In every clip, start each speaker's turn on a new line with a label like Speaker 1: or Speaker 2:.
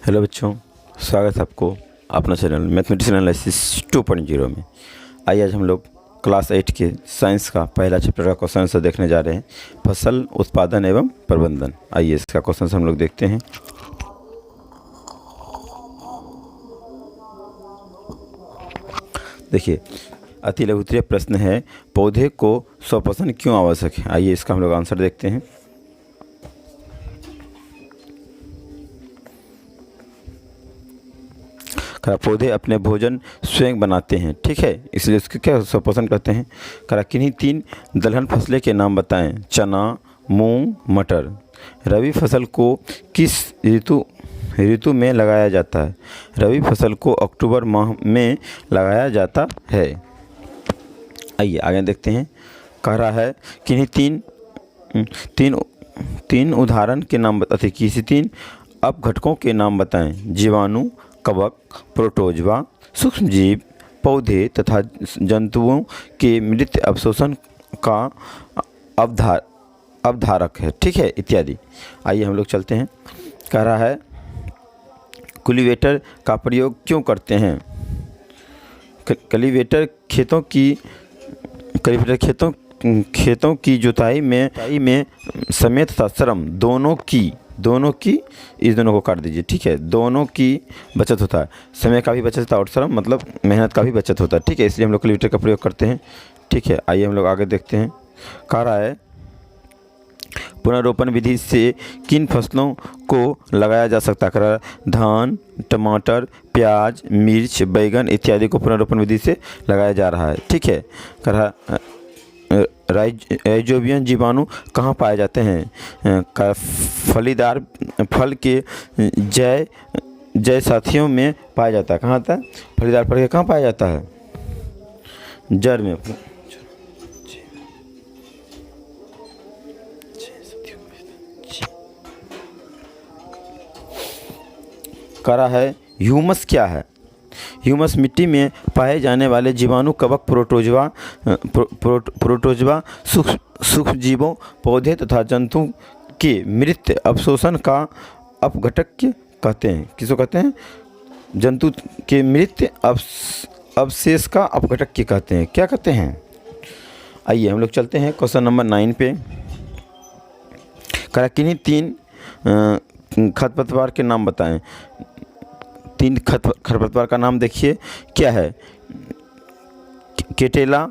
Speaker 1: Hello बच्चों, स्वागत है आपको अपना चैनल मैथमेटिक्स एनालिसिस 2.0 में। आइए आज हम लोग क्लास 8 के साइंस का पहला चैप्टर का क्वेश्चन आंसर देखने जा रहे हैं, फसल उत्पादन एवं प्रबंधन। आइए इसका क्वेश्चन हम लोग देखते हैं। देखिए, अति लघुत्तरीय प्रश्न है, पौधे को स्वपोषण क्यों आवश्यक है। आइए इसका हम लोग आंसर देखते हैं। पौधे अपने भोजन स्वयं बनाते हैं, ठीक है, इसलिए उसके क्या स्वपोषण करते हैं। किन्हीं 3 दलहन फसलें के नाम बताएं। चना, मूंग, मटर। रबी फसल को किस ऋतु में लगाया जाता है। रबी फसल को अक्टूबर माह में लगाया जाता है। आइए आगे देखते हैं। कह रहा है किन्हीं तीन उदाहरण के नाम बताते, किसी 3 अपघटकों के नाम बताएं। जीवाणु, कवक, प्रोटोजवा, सूक्ष्मजीव, पौधे तथा जंतुओं के मृत अवशोषण का अवधारक है, ठीक है, इत्यादि। आइए हम लोग चलते हैं। कह रहा है कल्टीवेटर का प्रयोग क्यों करते हैं। कल्टीवेटर खेतों की जुताई में समय तथा श्रम दोनों की इस दोनों को काट दीजिए, ठीक है, दोनों की बचत होता है। समय का भी बचत होता है और श्रम मतलब मेहनत का भी बचत होता है, ठीक है, इसलिए हम लोग कल्टीवेटर का प्रयोग करते हैं, ठीक है। आइए हम लोग आगे देखते हैं। कह रहा है पुनर्रोपण विधि से किन फसलों को लगाया जा सकता है। धान, टमाटर, प्याज, मिर्च, बैगन इत्यादि को पुनर्रोपण विधि से लगाया जा रहा है, ठीक है। कह रहा राइजोबियम जीवाणु कहाँ पाए जाते हैं। फलीदार फल के जय साथियों में पाया जाता है। कहाँ आता है फलीदार फल के, कहाँ पाया जाता है, जड़ में। करा है ह्यूमस क्या है। ह्यूमस मिट्टी में पाए जाने वाले जीवाणु, कवक, प्रोटोजवा, सूक्ष्मजीवों, पौधे तथा जंतु के मृत अवशोषण का अपघटक कहते हैं। किसको कहते हैं। जंतु के मृत अवशेष का अपघटक कहते हैं। क्या कहते हैं। आइए हम लोग चलते हैं क्वेश्चन नंबर 9 पे। किन्हीं 3 खरपतवार के नाम बताएं। 3 खरपतवार का नाम देखिए क्या है। केटेला,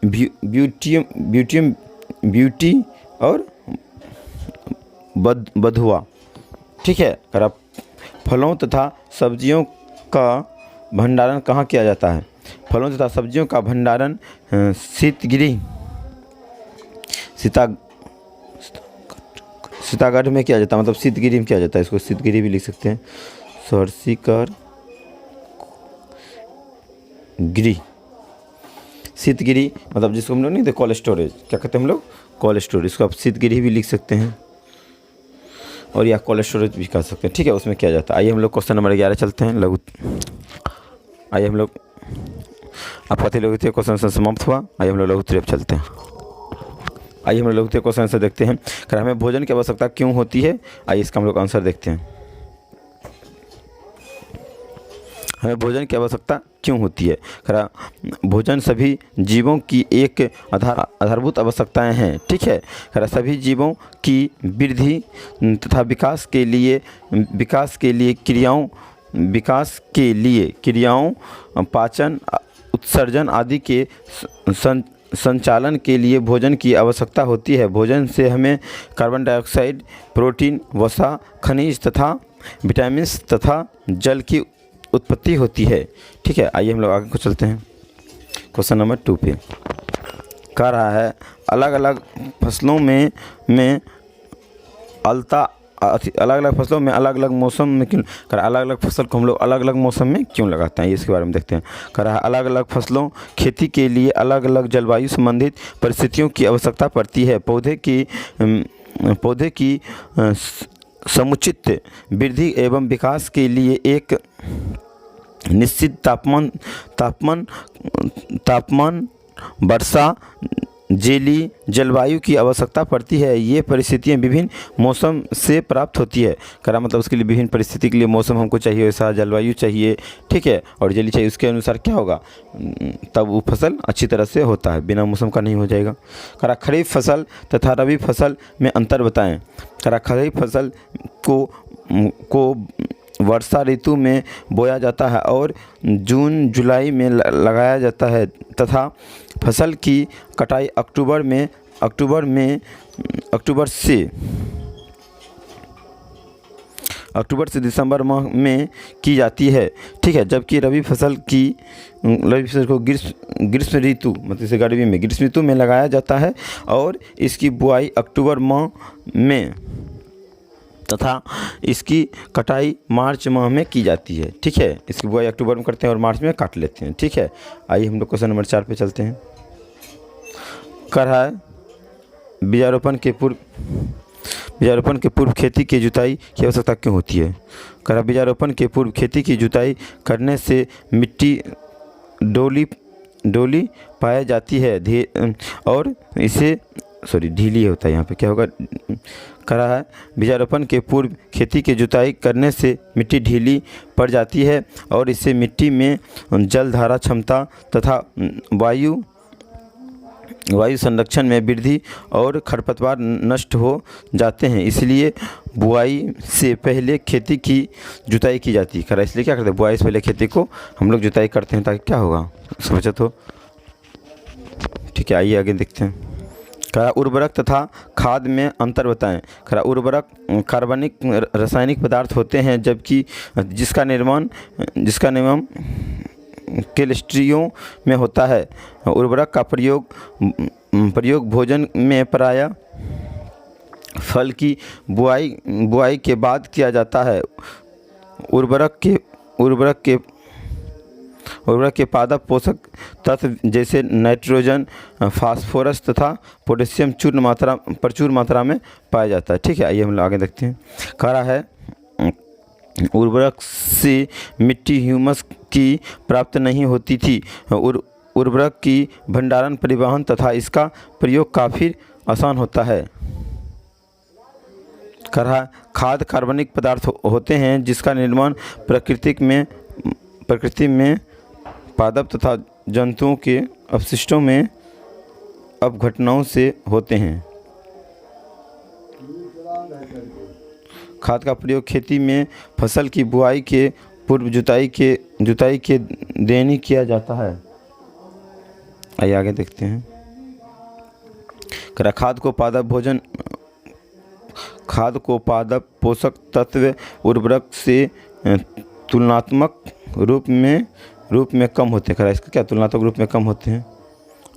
Speaker 1: ब्यूटी और बधुआ, ठीक है। फलों तथा सब्जियों का भंडारण कहाँ किया जाता है। फलों तथा सब्जियों का भंडारण सीतागढ़ में किया जाता है, मतलब शीतगिरी में किया जाता है। इसको शीतगिरी भी लिख सकते हैं, सरसीकर गिरी, शीतगिरी मतलब जिसको हम लोग नहीं कोल्ड स्टोरेज, क्या कहते हैं हम लोग, कोल्ड स्टोरेज। इसको आप शीतगिरी भी लिख सकते हैं और या कोल्ड स्टोरेज भी कह सकते हैं, ठीक है, उसमें किया जाता है। आइए हम लोग क्वेश्चन नंबर 11 चलते हैं। आइए हम लोग, आपका लघुत्तरीय क्वेश्चन समाप्त हुआ। आइए हम लोग लघुत्तरीय चलते हैं। आइए हम लोग लघुत्तरीय क्वेश्चन आंसर देखते हैं। हमें भोजन की आवश्यकता क्यों होती है। आइए इसका हम लोग आंसर देखते हैं। हमें भोजन की आवश्यकता क्यों होती है। भोजन सभी जीवों की एक आधारभूत आवश्यकताएं हैं, ठीक है। सभी जीवों की वृद्धि तथा विकास के लिए क्रियाओं, पाचन, उत्सर्जन आदि के संचालन के लिए भोजन की आवश्यकता होती है। भोजन से हमें कार्बन डाइऑक्साइड, प्रोटीन, वसा, खनिज तथा विटामिन तथा जल की उत्पत्ति होती है, ठीक है। आइए हम लोग आगे को चलते हैं। क्वेश्चन नंबर 2 पे कह रहा है अलग अलग फसलों में अलग अलग मौसम में क्यों, अलग अलग फसल को हम लोग अलग अलग मौसम में क्यों लगाते हैं, इसके बारे में देखते हैं। कह रहा है अलग अलग फसलों खेती के लिए अलग अलग जलवायु संबंधित परिस्थितियों की आवश्यकता पड़ती है। पौधे की समुचित वृद्धि एवं विकास के लिए एक निश्चित तापमान, वर्षा, जेली जलवायु की आवश्यकता पड़ती है। ये परिस्थितियाँ विभिन्न मौसम से प्राप्त होती है। करा मतलब उसके लिए विभिन्न परिस्थिति के लिए मौसम हमको चाहिए, वैसा जलवायु चाहिए, ठीक है, और जेली चाहिए, उसके अनुसार क्या होगा, तब वो फसल अच्छी तरह से होता है, बिना मौसम का नहीं हो जाएगा। करा खरीफ फसल तथा रबी फसल में अंतर बताएं। करा खरीफ फसल को वर्षा ऋतु में बोया जाता है और जून जुलाई में लगाया जाता है तथा फसल की कटाई अक्टूबर से दिसंबर माह में की जाती है, ठीक है। जबकि रबी फसल को ग्रीष्म ऋतु मतलब इसे गर्मी में ग्रीष्म ऋतु में लगाया जाता है और इसकी बुआई अक्टूबर माह में तथा इसकी कटाई मार्च माह में की जाती है, ठीक है। इसकी बुआई अक्टूबर में करते हैं और मार्च में काट लेते हैं, ठीक है। आइए हम लोग क्वेश्चन नंबर 4 पे चलते हैं। करा बीजारोपण के पूर्व खेती की जुताई की आवश्यकता क्यों होती है। करा बीजारोपण के पूर्व खेती की जुताई करने से मिट्टी डोली पाई जाती है और इसे ढीली होता है, यहाँ पे क्या होगा, करा है बीजारोपण के पूर्व खेती की जुताई करने से मिट्टी ढीली पड़ जाती है और इससे मिट्टी में जल धारा क्षमता तथा वायु संरक्षण में वृद्धि और खरपतवार नष्ट हो जाते हैं। इसलिए बुआई से पहले खेती की जुताई की जाती है। करा इसलिए क्या करते हैं, बुआई से पहले खेती को हम लोग जुताई करते हैं ताकि क्या होगा, उसकी बचत हो, ठीक है। आइए आगे देखते हैं। करा उर्वरक तथा खाद में अंतर बताएं। करा उर्वरक कार्बनिक रासायनिक पदार्थ होते हैं जबकि जिसका निर्माण केमिस्ट्रियों में होता है। उर्वरक का प्रयोग भोजन में प्रायः फल की बुआई के बाद किया जाता है। उर्वरक के पादप पोषक तत्व जैसे नाइट्रोजन, फास्फोरस तथा पोटेशियम प्रचुर मात्रा में पाया जाता है, ठीक है। आइए हम लोग आगे देखते हैं। करा है उर्वरक से मिट्टी ह्यूमस की प्राप्त नहीं होती थी। उर्वरक की भंडारण, परिवहन तथा इसका प्रयोग काफ़ी आसान होता है। करा खाद कार्बनिक पदार्थ होते हैं जिसका निर्माण प्रकृति में पादप तथा जंतुओं के अपशिष्टों में अपघटनाओं से होते हैं। खाद का प्रयोग खेती में फसल की बुआई के पूर्व जुताई के दैनिक किया जाता है। आइए आगे देखते हैं। करा खाद को पादप पोषक तत्व उर्वरक से तुलनात्मक रूप में कम होते हैं। करा इसका क्या तुलनात्मक रूप में कम होते हैं,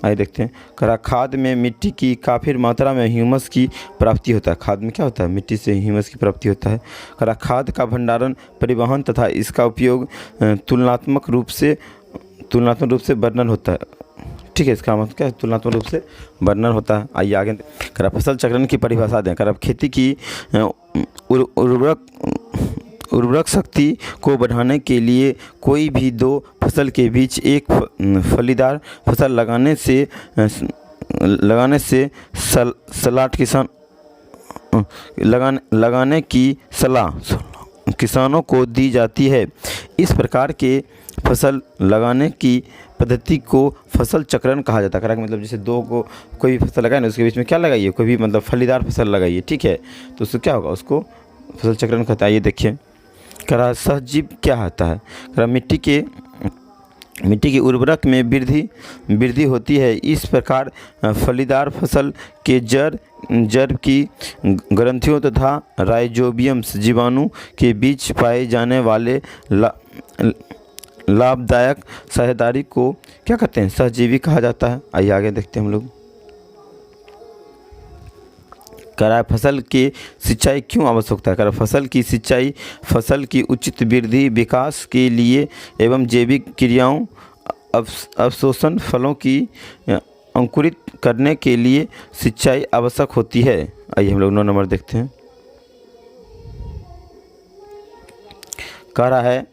Speaker 1: आइए देखते हैं। करा खाद में मिट्टी की काफ़ी मात्रा में ह्यूमस की प्राप्ति होता है। खाद में क्या होता है, मिट्टी से ह्यूमस की प्राप्ति होता है। करा खाद का भंडारण, परिवहन तथा इसका उपयोग तुलनात्मक रूप से वर्णन होता है, ठीक है। इसका मतलब क्या है, तुलनात्मक रूप से वर्णन होता है। आइए आगे। करा फसल चक्रण की परिभाषा दें। करा खेती की उर्वरक शक्ति को बढ़ाने के लिए कोई भी दो फसल के बीच एक फलीदार फसल लगाने की सलाह किसानों को दी जाती है। इस प्रकार के फसल लगाने की पद्धति को फसल चक्रण कहा जाता है। करा मतलब जैसे दो को कोई भी फसल लगाए ना, उसके बीच में क्या लगाइए, कोई भी मतलब फलीदार फसल लगाइए, ठीक है, तो उसको क्या होगा, उसको फसल चक्रण कहता है। ये देखिए। करा सहजीव क्या होता है। करा मिट्टी की उर्वरक में वृद्धि होती है। इस प्रकार फलीदार फसल के जड़ की ग्रंथियों तथा राइजोबियम जीवाणु के बीच पाए जाने वाले लाभदायक साझेदारी को क्या कहते हैं, सहजीवी कहा जाता है। आइए आगे देखते हैं हम लोग। करा फसल की सिंचाई क्यों आवश्यक होता है। करा फसल की सिंचाई फसल की उचित वृद्धि विकास के लिए एवं जैविक क्रियाओं अवशोषण फलों की अंकुरित करने के लिए सिंचाई आवश्यक होती है। आइए हम लोग 9 नंबर देखते हैं। करा है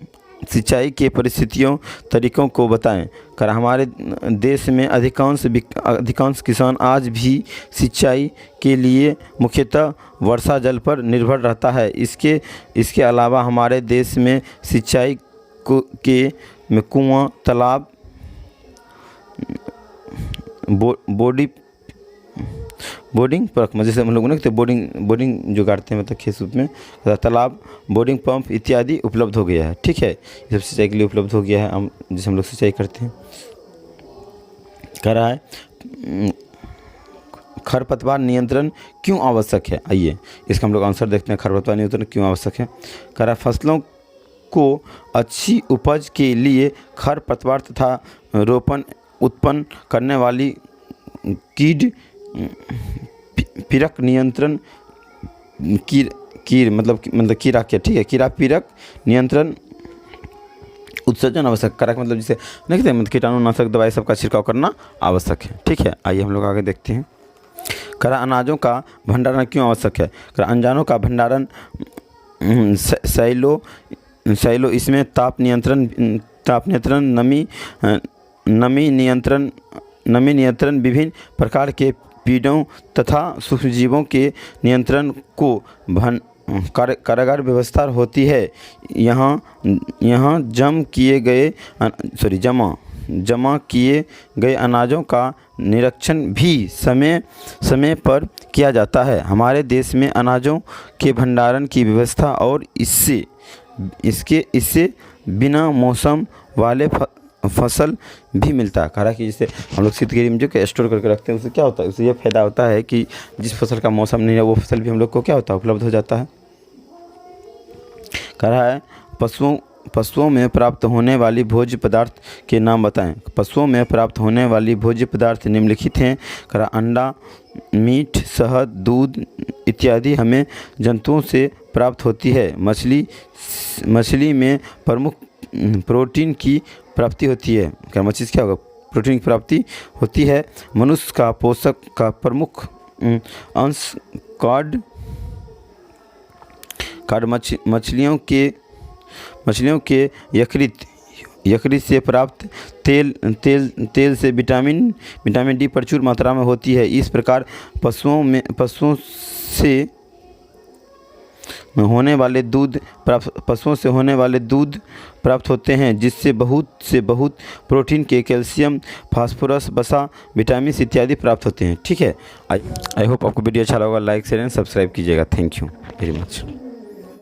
Speaker 1: सिंचाई के परिस्थितियों तरीकों को बताएं। कर हमारे देश में अधिकांश किसान आज भी सिंचाई के लिए मुख्यतः वर्षा जल पर निर्भर रहता है। इसके अलावा हमारे देश में सिंचाई में कुआं, तालाब, बोर्डिंग पर जैसे हम लोग ना बोर्डिंग जो गाड़ते हैं मतलब खेत में, तालाब, बोर्डिंग पंप इत्यादि उपलब्ध हो गया है। ठीक है, ये सब सिंचाई के लिए उपलब्ध हो गया है, जिसे हम लोग सिंचाई करते हैं। कह रहा है खरपतवार नियंत्रण क्यों आवश्यक है। आइए इसका हम लोग आंसर देखते हैं, खरपतवार नियंत्रण क्यों आवश्यक है। कह रहा है फसलों को अच्छी उपज के लिए खरपतवार तथा रोपण उत्पन्न करने वाली कीट पीड़क नियंत्रण मतलब कीड़ा क्या, ठीक है, कीड़ा पीड़क नियंत्रण उत्सर्जन आवश्यक। कारक मतलब जिसे नहीं कहते मतलब कीटाणुनाशक दवाई सबका छिड़काव करना आवश्यक है। ठीक है, आइए हम लोग आगे देखते हैं। करा अनाजों का भंडारण क्यों आवश्यक है। करा अनाजों का भंडारण सैलो इसमें ताप नियंत्रण, नमी नियंत्रण, विभिन्न प्रकार के कीड़ों तथा सूक्ष्मजीवों के नियंत्रण को कारगर व्यवस्था होती है। यहाँ जमा किए गए अनाजों का निरीक्षण भी समय पर किया जाता है। हमारे देश में अनाजों के भंडारण की व्यवस्था और इससे बिना मौसम वाले फसल भी मिलता है। कहा कि जैसे हम लोग शीतगिरी में जो स्टोर करके रखते हैं, उससे क्या होता है, उससे ये फायदा होता है कि जिस फसल का मौसम नहीं है वो फसल भी हम लोग को क्या होता है, उपलब्ध हो जाता है। कह रहा है पशुओं में प्राप्त होने वाली भोज्य पदार्थ के नाम बताएं। पशुओं में प्राप्त होने वाली भोज्य पदार्थ निम्नलिखित हैं। कह रहा अंडा, मीट, शहद, दूध इत्यादि हमें जंतुओं से प्राप्त होती है। मछली में प्रमुख प्रोटीन की प्राप्ति होती है। क्या मछली क्या होगा, प्रोटीन की प्राप्ति होती है। मनुष्य का पोषक का प्रमुख अंश कार्ड मछलियों के यकृत से प्राप्त तेल से विटामिन डी प्रचुर मात्रा में होती है। इस प्रकार पशुओं से होने वाले दूध प्राप्त होते हैं, जिससे बहुत प्रोटीन के कैल्शियम, फास्फोरस, वसा, विटामिन इत्यादि प्राप्त होते हैं। ठीक है, आई होप आपको वीडियो अच्छा लगा। लाइक शेयर एंड सब्सक्राइब कीजिएगा। Thank you very much.